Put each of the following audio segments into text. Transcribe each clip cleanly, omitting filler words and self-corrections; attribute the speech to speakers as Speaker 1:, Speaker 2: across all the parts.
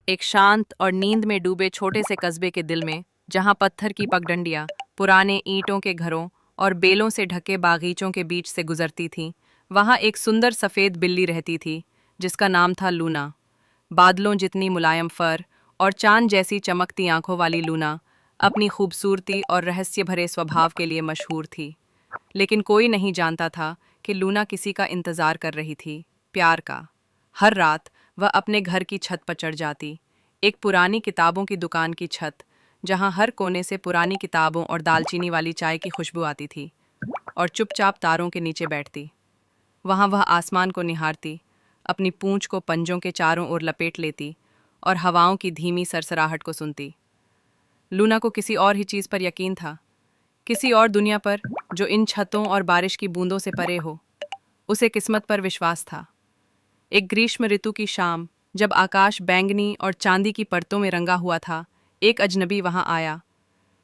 Speaker 1: एक शांत और नींद में डूबे छोटे से कस्बे के दिल में, जहां पत्थर की पगडंडियां पुराने ईंटों के घरों और बेलों से ढके बागीचों के बीच से गुजरती थीं, वहां एक सुंदर सफ़ेद बिल्ली रहती थी, जिसका नाम था लूना। बादलों जितनी मुलायम फर और चांद जैसी चमकती आंखों वाली लूना अपनी खूबसूरती और रहस्य भरे स्वभाव के लिए मशहूर थी। लेकिन कोई नहीं जानता था कि लूना किसी का इंतज़ार कर रही थी, प्यार का। हर रात वह अपने घर की छत पर चढ़ जाती, एक पुरानी किताबों की दुकान की छत, जहां हर कोने से पुरानी किताबों और दालचीनी वाली चाय की खुशबू आती थी, और चुपचाप तारों के नीचे बैठती। वहां वह आसमान को निहारती, अपनी पूंछ को पंजों के चारों ओर लपेट लेती और हवाओं की धीमी सरसराहट को सुनती। लूना को किसी और ही चीज़ पर यकीन था, किसी और दुनिया पर जो इन छतों और बारिश की बूंदों से परे हो। उसे किस्मत पर विश्वास था। एक ग्रीष्म ऋतु की शाम, जब आकाश बैंगनी और चांदी की परतों में रंगा हुआ था, एक अजनबी वहां आया।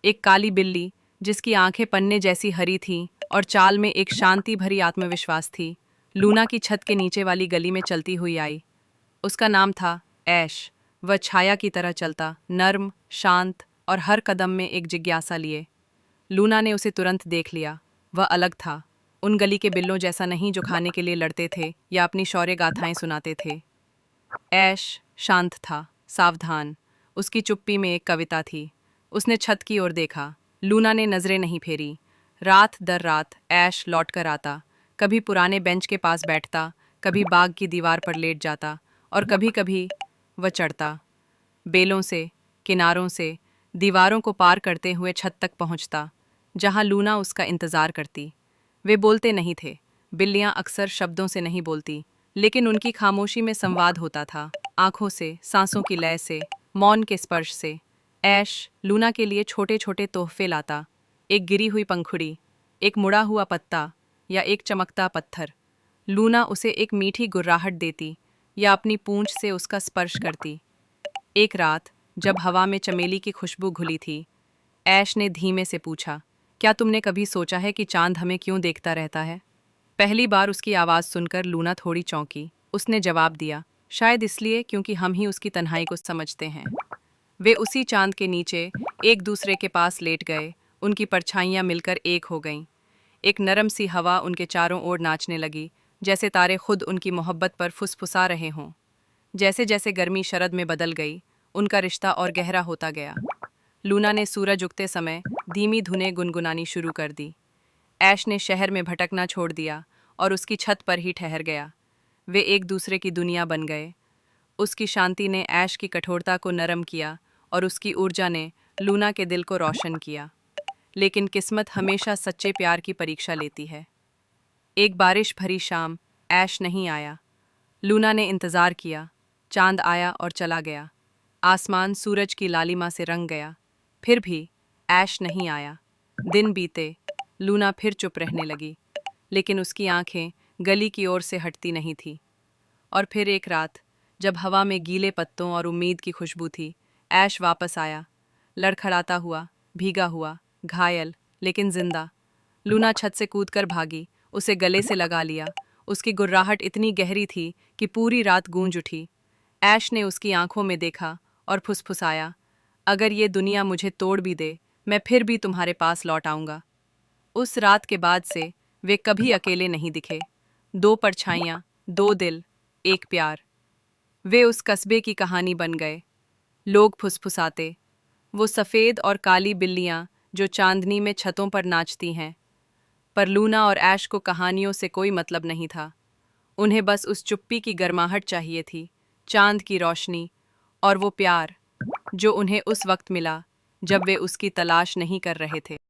Speaker 1: एक काली बिल्ली, जिसकी आंखें पन्ने जैसी हरी थीं और चाल में एक शांति भरी आत्मविश्वास थी, लूना की छत के नीचे वाली गली में चलती हुई आई। उसका नाम था ऐश। वह छाया की तरह चलता, नर्म, शांत और हर कदम में एक जिज्ञासा लिए। लूना ने उसे तुरंत देख लिया। वह अलग था, उन गली के बिल्लों जैसा नहीं जो खाने के लिए लड़ते थे या अपनी शौर्य गाथाएं सुनाते थे। ऐश शांत था, सावधान। उसकी चुप्पी में एक कविता थी। उसने छत की ओर देखा। लूना ने नजरें नहीं फेरी। रात दर रात ऐश लौट कर आता, कभी पुराने बेंच के पास बैठता, कभी बाग की दीवार पर लेट जाता, और कभी कभी वह चढ़ता, बेलों से, किनारों से, दीवारों को पार करते हुए छत तक पहुंचता, जहां लूना उसका इंतजार करती। वे बोलते नहीं थे। बिल्लियां अक्सर शब्दों से नहीं बोलती, लेकिन उनकी खामोशी में संवाद होता था, आंखों से, सांसों की लय से, मौन के स्पर्श से। ऐश लूना के लिए छोटे छोटे तोहफे लाता, एक गिरी हुई पंखुड़ी, एक मुड़ा हुआ पत्ता या एक चमकता पत्थर। लूना उसे एक मीठी गुर्राहट देती या अपनी पूंछ से उसका स्पर्श करती। एक रात, जब हवा में चमेली की खुशबू घुली थी, ऐश ने धीमे से पूछा, क्या तुमने कभी सोचा है कि चांद हमें क्यों देखता रहता है? पहली बार उसकी आवाज़ सुनकर लूना थोड़ी चौंकी। उसने जवाब दिया, शायद इसलिए क्योंकि हम ही उसकी तन्हाई को समझते हैं। वे उसी चांद के नीचे एक दूसरे के पास लेट गए, उनकी परछाइयाँ मिलकर एक हो गईं। एक नरम सी हवा उनके चारों ओर नाचने लगी, जैसे तारे खुद उनकी मोहब्बत पर फुसफुसा रहे हों। जैसे जैसे गर्मी शरद में बदल गई, उनका रिश्ता और गहरा होता गया। लूना ने सूरज उगते समय धीमी धुनें गुनगुनानी शुरू कर दी। ऐश ने शहर में भटकना छोड़ दिया और उसकी छत पर ही ठहर गया। वे एक दूसरे की दुनिया बन गए। उसकी शांति ने ऐश की कठोरता को नरम किया और उसकी ऊर्जा ने लूना के दिल को रोशन किया। लेकिन किस्मत हमेशा सच्चे प्यार की परीक्षा लेती है। एक बारिश भरी शाम, ऐश नहीं आया। लूना ने इंतज़ार किया। चांद आया और चला गया। आसमान सूरज की लालिमा से रंग गया। फिर भी ऐश नहीं आया। दिन बीते, लूना फिर चुप रहने लगी, लेकिन उसकी आंखें गली की ओर से हटती नहीं थी। और फिर एक रात, जब हवा में गीले पत्तों और उम्मीद की खुशबू थी, ऐश वापस आया, लड़खड़ाता हुआ, भीगा हुआ, घायल, लेकिन जिंदा। लूना छत से कूदकर भागी, उसे गले से लगा लिया। उसकी गुर्राहट इतनी गहरी थी कि पूरी रात गूंज उठी। ऐश ने उसकी आंखों में देखा और फुसफुसाया, अगर ये दुनिया मुझे तोड़ भी दे, मैं फिर भी तुम्हारे पास लौट आऊंगा। उस रात के बाद से वे कभी अकेले नहीं दिखे। दो परछाइयाँ, दो दिल, एक प्यार। वे उस कस्बे की कहानी बन गए। लोग फुसफुसाते, वो सफ़ेद और काली बिल्लियाँ जो चांदनी में छतों पर नाचती हैं। पर लूना और ऐश को कहानियों से कोई मतलब नहीं था। उन्हें बस उस चुप्पी की गर्माहट चाहिए थी, चांद की रोशनी, और वो प्यार जो उन्हें उस वक्त मिला जब वे उसकी तलाश नहीं कर रहे थे।